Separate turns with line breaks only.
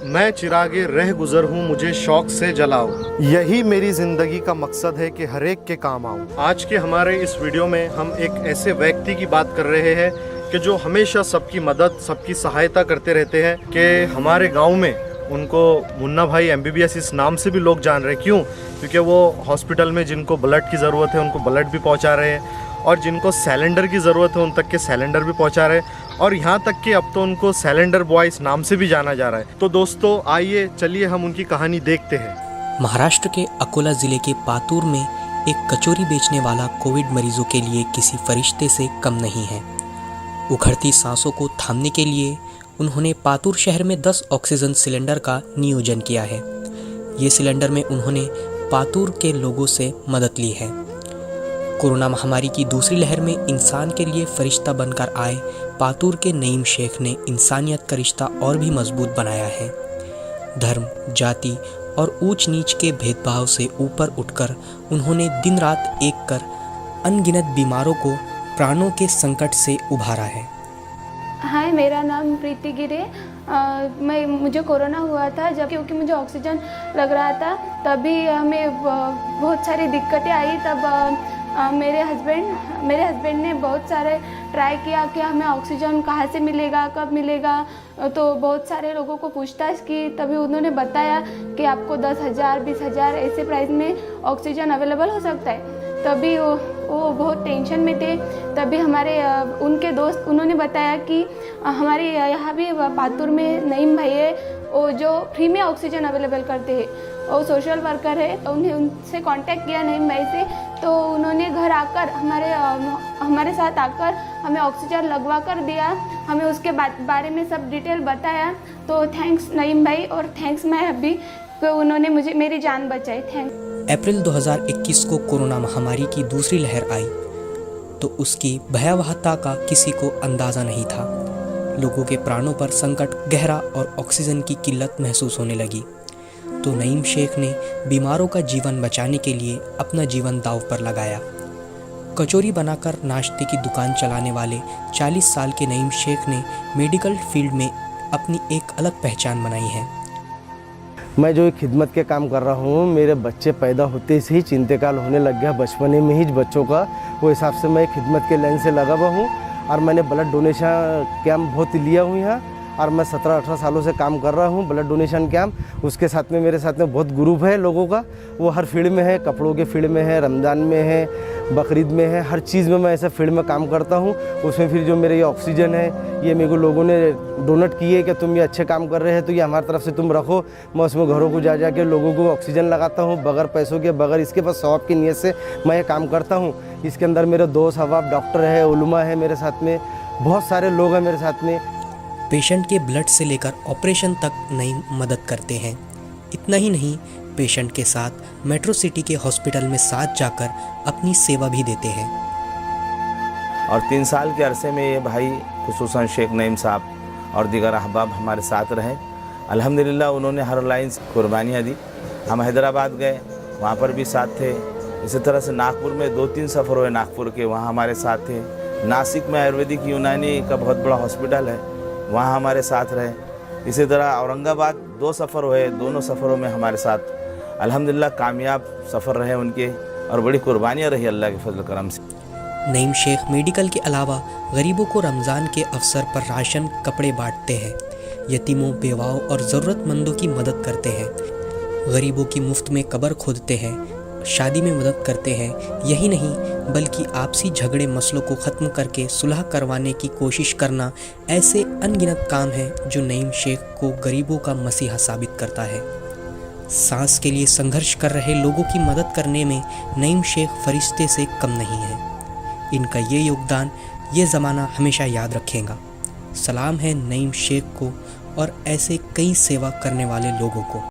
मैं चिरागे रह गुजर हूँ, मुझे शौक से जलाओ। यही मेरी ज़िंदगी का मकसद है कि हर एक के काम आऊँ। आज के हमारे इस वीडियो में हम एक ऐसे व्यक्ति की बात कर रहे हैं कि जो हमेशा सबकी मदद, सबकी सहायता करते रहते हैं। कि हमारे गांव में उनको मुन्ना भाई MBBS इस नाम से भी लोग जान रहे हैं। क्यों? क्योंकि वो हॉस्पिटल में जिनको ब्लड की ज़रूरत है उनको ब्लड भी पहुंचा रहे हैं, और जिनको सिलेंडर की ज़रूरत है उन तक के सिलेंडर भी पहुंचा रहे हैं, और यहाँ तक कि अब तो उनको सिलेंडर बॉय इस नाम से भी जाना जा रहा है। तो दोस्तों आइए चलिए हम उनकी कहानी देखते हैं।
महाराष्ट्र के अकोला ज़िले के पातूर में एक कचौरी बेचने वाला कोविड मरीजों के लिए किसी फरिश्ते से कम नहीं है। उखड़ती सांसों को थामने के लिए उन्होंने पातूर शहर में 10 ऑक्सीजन सिलेंडर का नियोजन किया है। ये सिलेंडर में उन्होंने पातूर के लोगों से मदद ली है। कोरोना महामारी की दूसरी लहर में इंसान के लिए फरिश्ता बनकर आए पातूर के नईम शेख ने इंसानियत का रिश्ता और भी मजबूत बनाया है। धर्म, जाति और ऊंच नीच के भेदभाव से ऊपर उठकर उन्होंने दिन रात एक कर अनगिनत बीमारों को प्राणों के संकट से उभारा है।
हाय, मेरा नाम प्रीति गिरे। मुझे कोरोना हुआ था जब, क्योंकि मुझे ऑक्सीजन लग रहा था, तभी हमें बहुत सारी दिक्कतें आई। तब मेरे हस्बैंड ने बहुत सारे ट्राई किया कि हमें ऑक्सीजन कहाँ से मिलेगा, कब मिलेगा। तो बहुत सारे लोगों को पूछताछ की, तभी उन्होंने बताया कि आपको 10,000 20,000 ऐसे प्राइस में ऑक्सीजन अवेलेबल हो सकता है। तभी वो बहुत टेंशन में थे। तभी हमारे उनके दोस्त उन्होंने बताया कि हमारे यहाँ भी पातूर में नईम भाई है, वो जो फ्री में ऑक्सीजन अवेलेबल करते हैं। वो सोशल वर्कर है। उन्हें उनसे कांटेक्ट किया नईम भाई से, तो उन्होंने घर आकर हमारे साथ आकर हमें ऑक्सीजन लगवा कर दिया। हमें उसके बारे में सब डिटेल बताया। तो थैंक्स नईम भाई, और थैंक्स मैं अभी कि उन्होंने मेरी जान बचाई। थैंक्स।
अप्रैल 2021 को कोरोना महामारी की दूसरी लहर आई तो उसकी भयावहता का किसी को अंदाज़ा नहीं था। लोगों के प्राणों पर संकट गहरा और ऑक्सीजन की किल्लत महसूस होने लगी। तो नईम शेख ने बीमारों का जीवन बचाने के लिए अपना जीवन दांव पर लगाया। कचौरी बनाकर नाश्ते की दुकान चलाने वाले 40 साल के नईम शेख ने मेडिकल फील्ड में अपनी एक अलग पहचान बनाई है।
मैं जो खिदमत के काम कर रहा हूँ, मेरे बच्चे पैदा होते से ही इंतकाल होने लग गया, बचपने में ही बच्चों का, वो हिसाब से मैं खिदमत के लाइन से लगा हुआ हूँ। और मैंने ब्लड डोनेशन कैंप बहुत लिया हुआ है, और मैं 17-18 सालों से काम कर रहा हूँ ब्लड डोनेशन कैंप। उसके साथ में मेरे साथ में बहुत ग्रुप है लोगों का, वो हर फील्ड में है, कपड़ों के फील्ड में है, रमज़ान में है, बकरीद में है, हर चीज़ में मैं ऐसा फील्ड में काम करता हूँ। उसमें फिर जो मेरे ये ऑक्सीजन है, ये मेरे को लोगों ने डोनेट किए कि तुम ये अच्छे काम कर रहे हैं, तो ये हमारी तरफ से तुम रखो। मैं उसमें घरों को जा के लोगों को ऑक्सीजन लगाता हूँ, बगैर पैसों के, बगैर इसके पास सवाब की नीयत से मैं ये काम करता हूँ। इसके अंदर मेरे दोस्त अहबाब डॉक्टर है, उलमा है मेरे साथ में, बहुत सारे लोग हैं मेरे साथ में।
पेशेंट के ब्लड से लेकर ऑपरेशन तक नईम मदद करते हैं। इतना ही नहीं, पेशेंट के साथ मेट्रो सिटी के हॉस्पिटल में साथ जाकर अपनी सेवा भी देते हैं।
और 3 साल के अरसे में ये भाई खुसूसन शेख नईम साहब और दीगर अहबाब हमारे साथ रहे। अल्हम्दुलिल्लाह उन्होंने हर लाइन कुर्बानियाँ दी। हम हैदराबाद गए, वहाँ पर भी साथ थे। इसी तरह से नागपुर में 2-3 सफ़र हुए नागपुर के, वहाँ हमारे साथ थे। नासिक में आयुर्वेदिक यूनानी का बहुत बड़ा हॉस्पिटल है, वहाँ हमारे साथ रहे। इसी तरह औरंगाबाद 2 सफ़र हुए, दोनों सफ़रों में हमारे साथ अल्हम्दुलिल्लाह कामयाब सफ़र रहे उनके, और बड़ी कुर्बानियाँ रही अल्लाह के फजल करम से।
नईम शेख मेडिकल के अलावा गरीबों को रमज़ान के अवसर पर राशन, कपड़े बांटते हैं। यतीमों, बेवाओं और ज़रूरतमंदों की मदद करते हैं। गरीबों की मुफ्त में कब्र खोदते हैं, शादी में मदद करते हैं। यही नहीं बल्कि आपसी झगड़े मसलों को ख़त्म करके सुलह करवाने की कोशिश करना ऐसे अनगिनत काम हैं जो नईम शेख को गरीबों का मसीहा साबित करता है। सांस के लिए संघर्ष कर रहे लोगों की मदद करने में नईम शेख फरिश्ते से कम नहीं है। इनका ये योगदान ये ज़माना हमेशा याद रखेगा। सलाम है नईम शेख को और ऐसे कई सेवा करने वाले लोगों को।